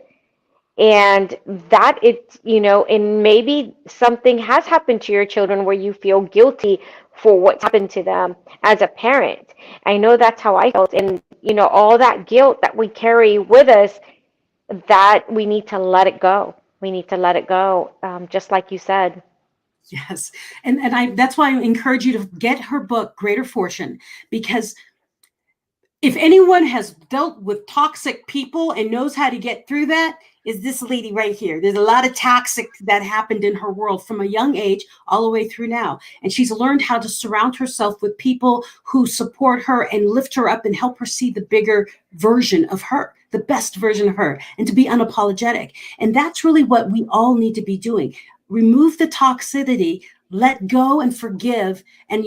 And that it's, and maybe something has happened to your children where you feel guilty for what's happened to them as a parent. I know that's how I felt. And, all that guilt that we carry with us, that we need to let it go. We need to let it go, just like you said. Yes. And that's why I encourage you to get her book, Greater Fortune, because if anyone has dealt with toxic people and knows how to get through that, is this lady right here. There's a lot of toxic that happened in her world from a young age all the way through now. And she's learned how to surround herself with people who support her and lift her up and help her see the bigger version of her, the best version of her, and to be unapologetic. And that's really what we all need to be doing. Remove the toxicity, let go and forgive. And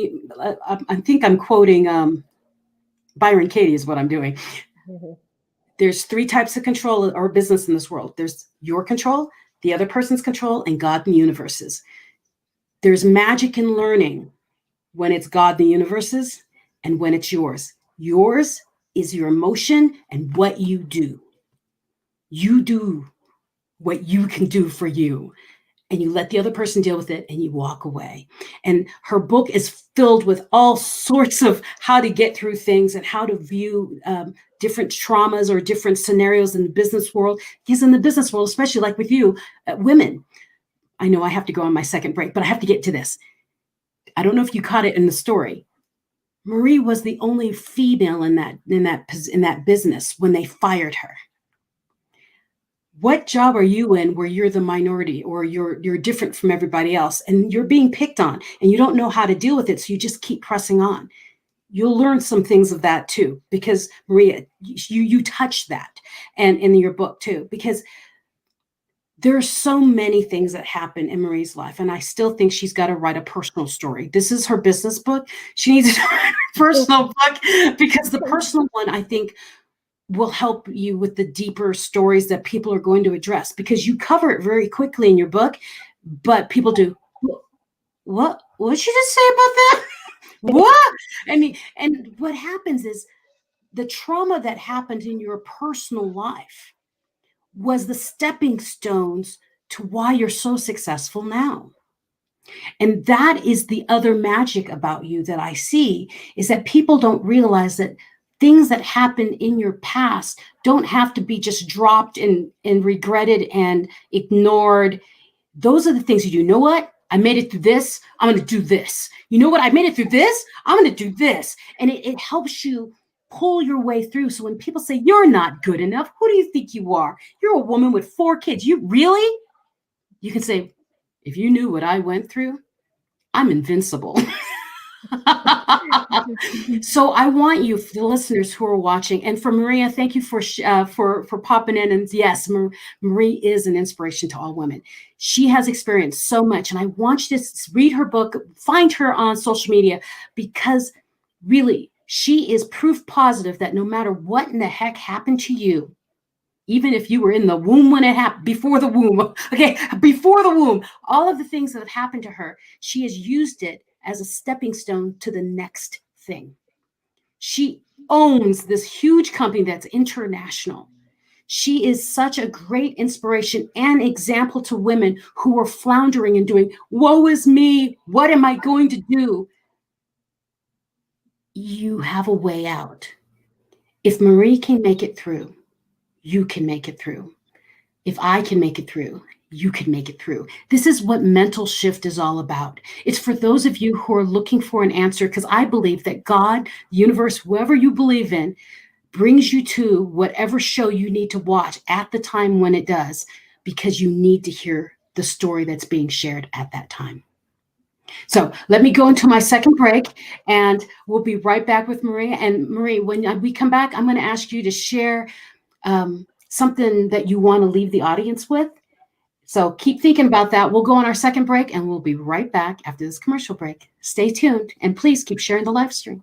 I think I'm quoting Byron Katie is what I'm doing. Mm-hmm. there's three types of control or business in this world. There's your control, the other person's control, and God and the universes. There's magic in learning when it's God and the universes and when it's yours. Yours is your emotion and what you do. You do what you can do for you, and you let the other person deal with it, and you walk away. And her book is filled with all sorts of how to get through things and how to view different traumas or different scenarios in the business world. Because in the business world, especially like with you, women, I know I have to go on my second break, but I have to get to this. I don't know if you caught it in the story. Marie was the only female in that business when they fired her. What job are you in where you're the minority or you're different from everybody else and you're being picked on and you don't know how to deal with it, so you just keep pressing on? You'll learn some things of that too, because Maria, you touch that, and in your book too, because there are so many things that happen in Marie's life, and I still think she's got to write a personal story. This is her business book. She needs to write a personal book, because the personal one, I think, will help you with the deeper stories that people are going to address, because you cover it very quickly in your book, but people do, what did you just say about that? What? I mean, and what happens is the trauma that happened in your personal life was the stepping stones to why you're so successful now. And that is the other magic about you that I see, is that people don't realize that things that happen in your past don't have to be just dropped and regretted and ignored. Those are the things you do. You know what? I made it through this. I'm going to do this. You know what? I made it through this. I'm going to do this. And it helps you pull your way through. So when people say you're not good enough, who do you think you are? You're a woman with 4 kids. You really? You can say, if you knew what I went through, I'm invincible. So I want you, the listeners who are watching, and for Maria, thank you for popping in. And yes, Marie is an inspiration to all women. She has experienced so much, and I want you to read her book, find her on social media, because really, she is proof positive that no matter what in the heck happened to you, even if you were in the womb when it happened, before the womb, all of the things that have happened to her, she has used it as a stepping stone to the next thing. She owns this huge company that's international. She is such a great inspiration and example to women who are floundering and doing, woe is me, what am I going to do? You have a way out. If Marie can make it through, you can make it through. If I can make it through, you can make it through. This is what mental shift is all about. It's for those of you who are looking for an answer, because I believe that God, the universe, whoever you believe in, brings you to whatever show you need to watch at the time when it does, because you need to hear the story that's being shared at that time. So let me go into my second break, and we'll be right back with Maria. And Marie, when we come back, I'm going to ask you to share something that you want to leave the audience with. So keep thinking about that. We'll go on our second break, and we'll be right back after this commercial break. Stay tuned, and please keep sharing the live stream.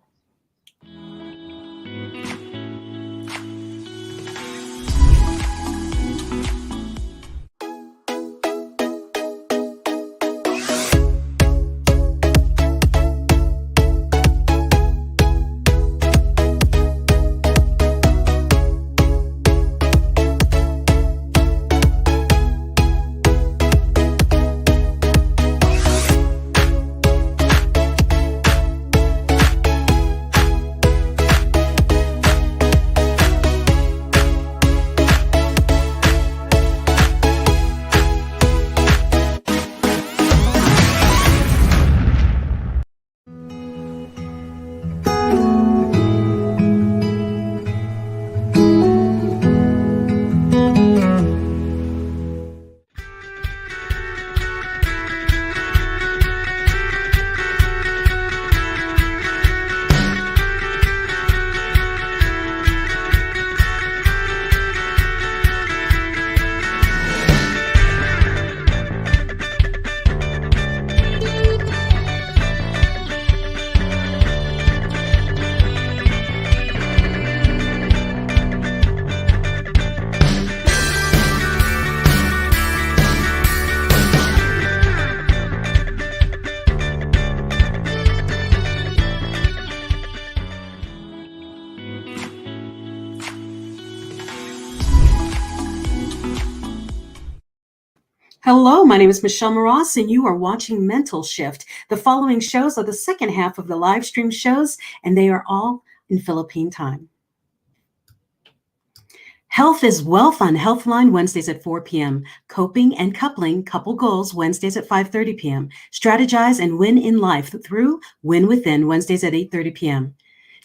Hello, my name is Michelle Mras, and you are watching Mental Shift. The following shows are the second half of the live stream shows, and they are all in Philippine time. Health is Wealth on Healthline, Wednesdays at 4 p.m. Coping and Coupling, Couple Goals, Wednesdays at 5:30 p.m. Strategize and Win in Life through Win Within, Wednesdays at 8:30 p.m.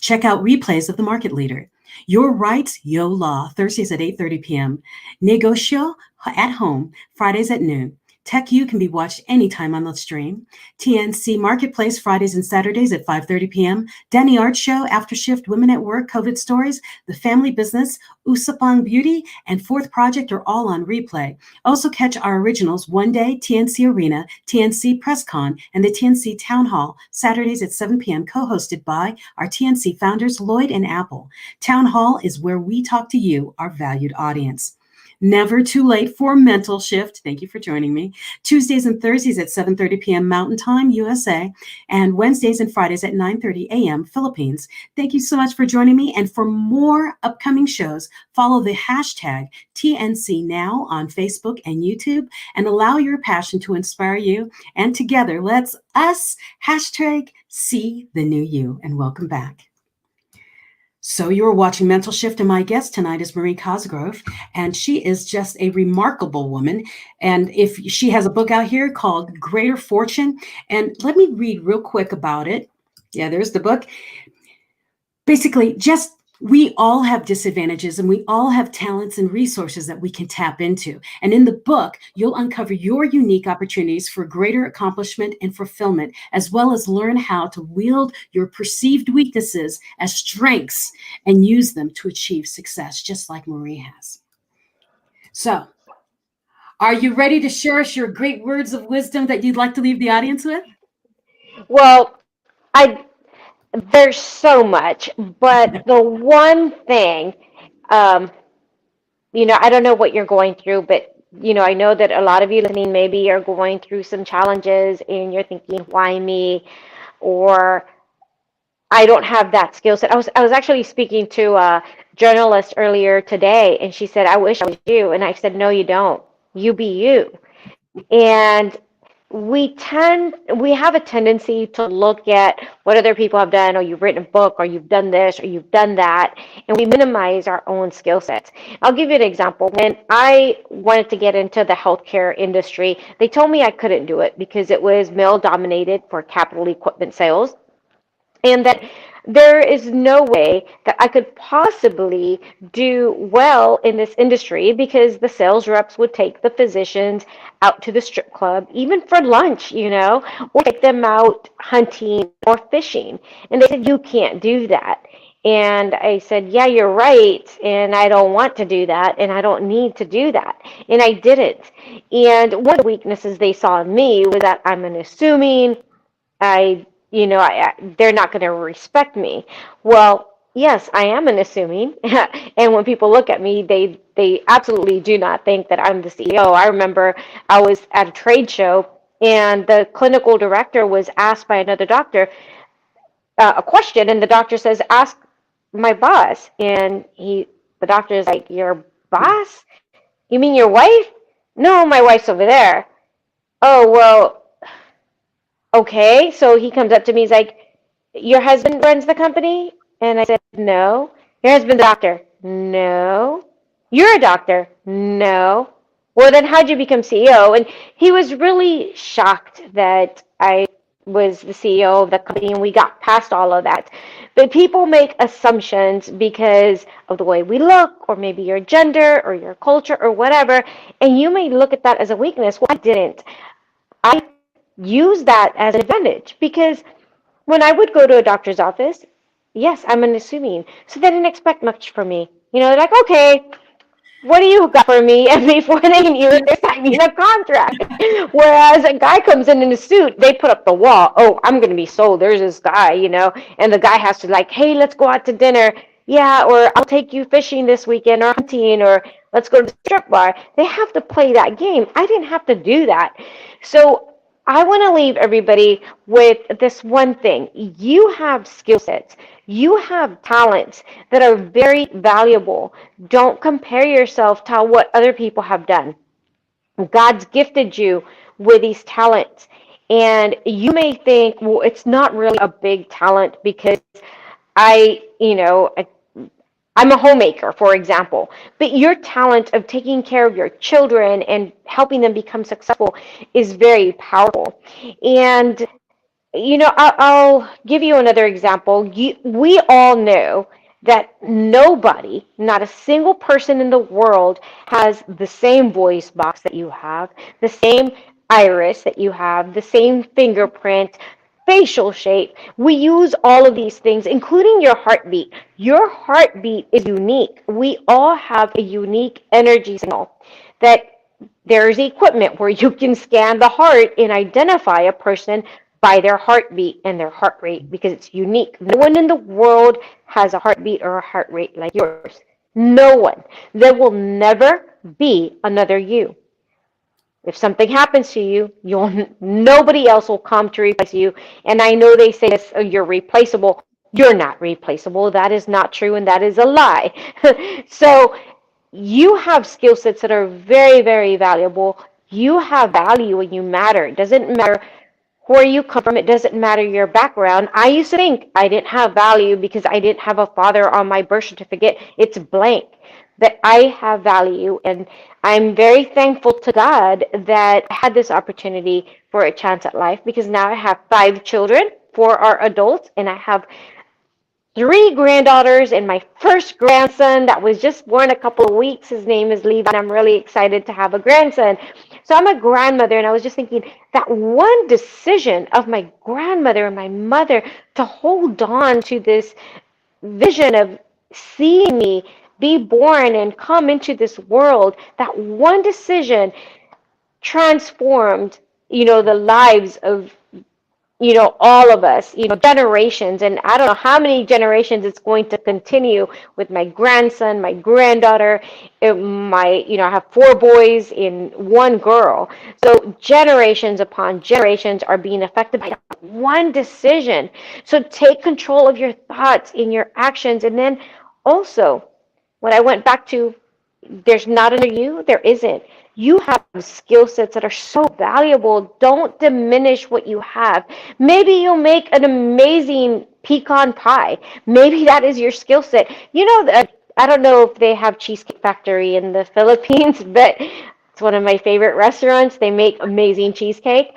Check out replays of The Market Leader. Your Rights, Yo Law, Thursdays at 8:30 p.m. Negocio at Home, Fridays at noon. Tech U can be watched anytime on the stream. TNC Marketplace, Fridays and Saturdays at 5:30 p.m. Danny Art Show, After Shift, Women at Work, COVID Stories, The Family Business, Usapang Beauty, and Fourth Project are all on replay. Also catch our originals One Day, TNC Arena, TNC PressCon, and the TNC Town Hall, Saturdays at 7 p.m., co-hosted by our TNC founders, Lloyd and Apple. Town Hall is where we talk to you, our valued audience. Never too late for Mental Shift. Thank you for joining me. Tuesdays and Thursdays at 7:30 p.m. Mountain Time, USA, and Wednesdays and Fridays at 9:30 a.m. Philippines. Thank you so much for joining me. And for more upcoming shows, follow the hashtag TNC Now on Facebook and YouTube and allow your passion to inspire you. And together, let's us hashtag see the new you. And welcome back. So you're watching Mental Shift, and my guest tonight is Marie Cosgrove, and she is just a remarkable woman. And if she has a book out here called Greater Fortune, and let me read real quick about it. Yeah, there's the book. Basically, just we all have disadvantages and we all have talents and resources that we can tap into. And in the book, you'll uncover your unique opportunities for greater accomplishment and fulfillment, as well as learn how to wield your perceived weaknesses as strengths and use them to achieve success, just like Marie has. So, are you ready to share us your great words of wisdom that you'd like to leave the audience with? Well, there's so much, but the one thing, I don't know what you're going through, but, I know that a lot of you listening maybe are going through some challenges and you're thinking, why me? Or I don't have that skill set. I was actually speaking to a journalist earlier today, and she said, I wish I was you. And I said, no, you don't. You be you. And we have a tendency to look at what other people have done, or you've written a book, or you've done this, or you've done that, and we minimize our own skill sets. I'll give you an example. When I wanted to get into the healthcare industry, they told me I couldn't do it because it was male dominated for capital equipment sales, and that there is no way that I could possibly do well in this industry because the sales reps would take the physicians out to the strip club, even for lunch, or take them out hunting or fishing. And they said, you can't do that. And I said, yeah, you're right. And I don't want to do that. And I don't need to do that. And I didn't. And one of the weaknesses they saw in me was that I'm unassuming. They're not going to respect me. Well, yes, I am unassuming. And when people look at me, they absolutely do not think that I'm the CEO. I remember I was at a trade show and the clinical director was asked by another doctor a question. And the doctor says, ask my boss. And the doctor is like, your boss? You mean your wife? No, my wife's over there. Oh, well, okay. So he comes up to me, he's like, your husband runs the company? And I said, no. Your husband's a doctor? No. You're a doctor? No. Well, then how'd you become CEO? And he was really shocked that I was the CEO of the company and we got past all of that. But people make assumptions because of the way we look, or maybe your gender or your culture or whatever, and you may look at that as a weakness. Well, I didn't. I use that as an advantage because when I would go to a doctor's office, yes, I'm unassuming. So they didn't expect much from me. They're like, okay, what do you got for me? And before they knew it, they're signing a contract. Whereas a guy comes in a suit, they put up the wall. Oh, I'm going to be sold. There's this guy, and the guy has to like, hey, let's go out to dinner. Yeah, or I'll take you fishing this weekend or hunting, or let's go to the strip bar. They have to play that game. I didn't have to do that. So I want to leave everybody with this one thing. You have skill sets. You have talents that are very valuable. Don't compare yourself to what other people have done. God's gifted you with these talents. And you may think, well, it's not really a big talent because I'm a homemaker, for example, but your talent of taking care of your children and helping them become successful is very powerful. And, I'll give you another example. We all know that nobody, not a single person in the world, has the same voice box that you have, the same iris that you have, the same fingerprint, facial shape. We use all of these things, including your heartbeat. Your heartbeat is unique. We all have a unique energy signal that there's equipment where you can scan the heart and identify a person by their heartbeat and their heart rate because it's unique. No one in the world has a heartbeat or a heart rate like yours. No one. There will never be another you. If something happens to you, nobody else will come to replace you. And I know they say this, oh, you're replaceable. You're not replaceable. That is not true, and that is a lie. So you have skill sets that are very, very valuable. You have value and you matter. It doesn't matter where you come from. It doesn't matter your background. I used to think I didn't have value because I didn't have a father on my birth certificate. It's blank. That I have value, and I'm very thankful to God that I had this opportunity for a chance at life, because now I have 5 children, 4 are adults, and I have 3 granddaughters and my first grandson that was just born a couple of weeks. His name is Levi, and I'm really excited to have a grandson. So I'm a grandmother, and I was just thinking that one decision of my grandmother and my mother to hold on to this vision of seeing me be born and come into this world, that one decision transformed, the lives of, all of us, generations. And I don't know how many generations it's going to continue with my grandson, my granddaughter, I have 4 boys and 1 girl. So generations upon generations are being affected by that one decision. So take control of your thoughts and your actions. And then also, when I went back to, there's not another you, there isn't. You have skill sets that are so valuable. Don't diminish what you have. Maybe you'll make an amazing pecan pie. Maybe that is your skill set. I don't know if they have Cheesecake Factory in the Philippines, but it's one of my favorite restaurants. They make amazing cheesecake.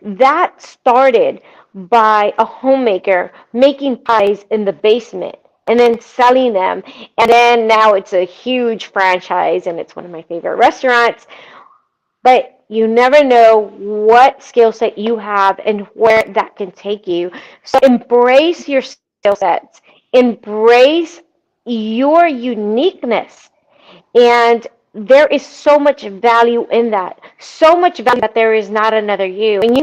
That started by a homemaker making pies in the basement and then selling them. And then now it's a huge franchise, and it's one of my favorite restaurants. But you never know what skill set you have and where that can take you. So embrace your skill sets. Embrace your uniqueness. And there is so much value in that. So much value that there is not another you. And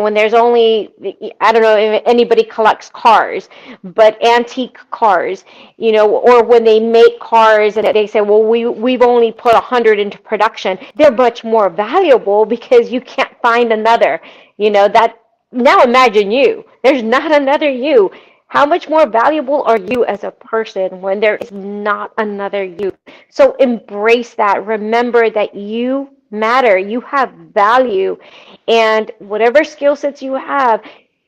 when there's only, I don't know if anybody collects cars, but antique cars, or when they make cars and they say, well, we've only put 100 into production, they're much more valuable because you can't find another, that. Now imagine you, there's not another you. How much more valuable are you as a person when there is not another you? So embrace that. Remember that you matter. You have value. And whatever skill sets you have,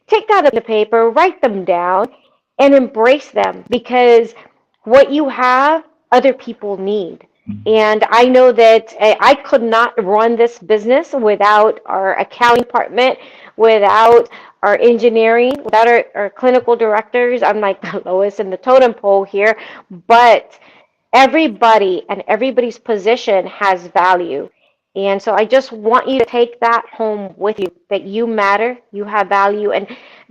take that on the paper, write them down, and embrace them, because what you have, other people need. And I know that I could not run this business without our accounting department, without our engineering, without our clinical directors. I'm like the lowest in the totem pole here, but everybody and everybody's position has value. And so I just want you to take that home with you, that you matter, you have value, and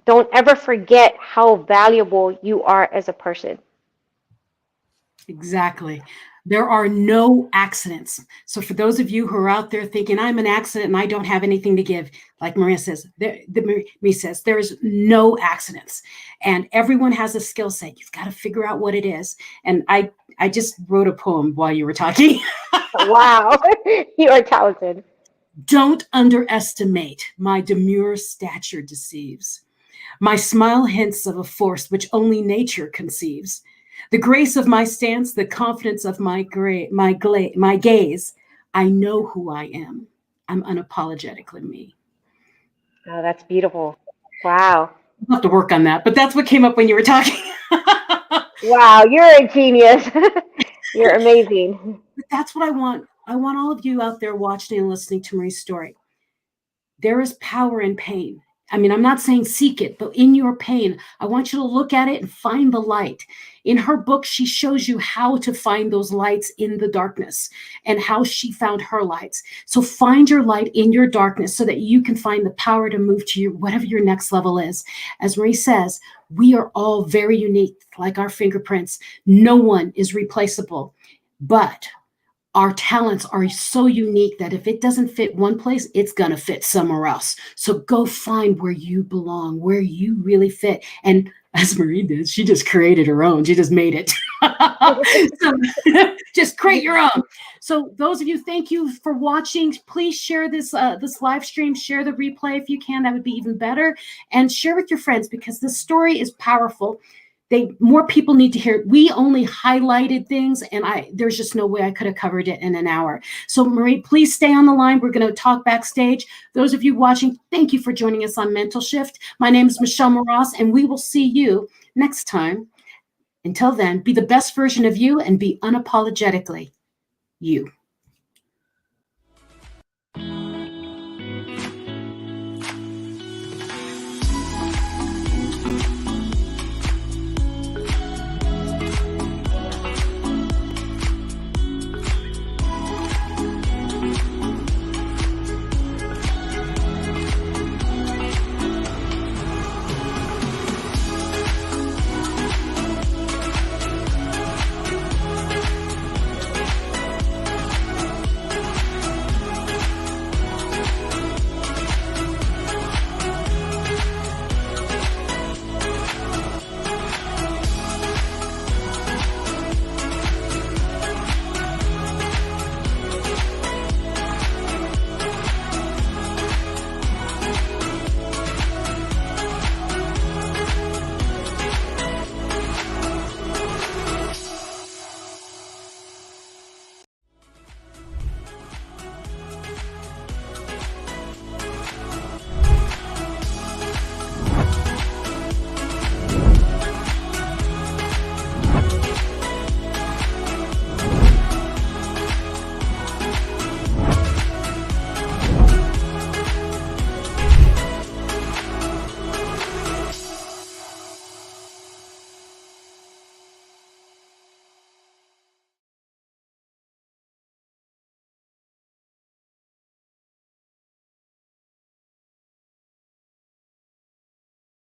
don't ever forget how valuable you are as a person. Exactly. There are no accidents. So for those of you who are out there thinking, I'm an accident and I don't have anything to give, like Maria says, there's no accidents. And everyone has a skill set. You've got to figure out what it is. And I just wrote a poem while you were talking. Wow, you are talented. Don't underestimate my demure stature deceives. My smile hints of a force which only nature conceives. The grace of my stance, the confidence of my gaze. I know who I am. I'm unapologetically me. Oh, that's beautiful. Wow. I'll have to work on that, but that's what came up when you were talking. Wow, you're a genius. You're amazing. But that's what I want. I want all of you out there watching and listening to Marie's story. There is power in pain. I mean, I'm not saying seek it, but in your pain, I want you to look at it and find the light. In her book, she shows you how to find those lights in the darkness and how she found her lights. So find your light in your darkness so that you can find the power to move to whatever your next level is. As Marie says, we are all very unique, like our fingerprints. No one is replaceable, but our talents are so unique that if it doesn't fit one place, it's going to fit somewhere else. So go find where you belong, where you really fit. And as Marie did, she just created her own. She just made it. So just create your own. So those of you, thank you for watching. Please share this live stream. Share the replay if you can. That would be even better. And share with your friends because this story is powerful. More people need to hear it. We only highlighted things, and there's just no way I could have covered it in an hour. So Marie, please stay on the line. We're going to talk backstage. Those of you watching, thank you for joining us on Mental Shift. My name is Michelle Mras, and we will see you next time. Until then, be the best version of you and be unapologetically you.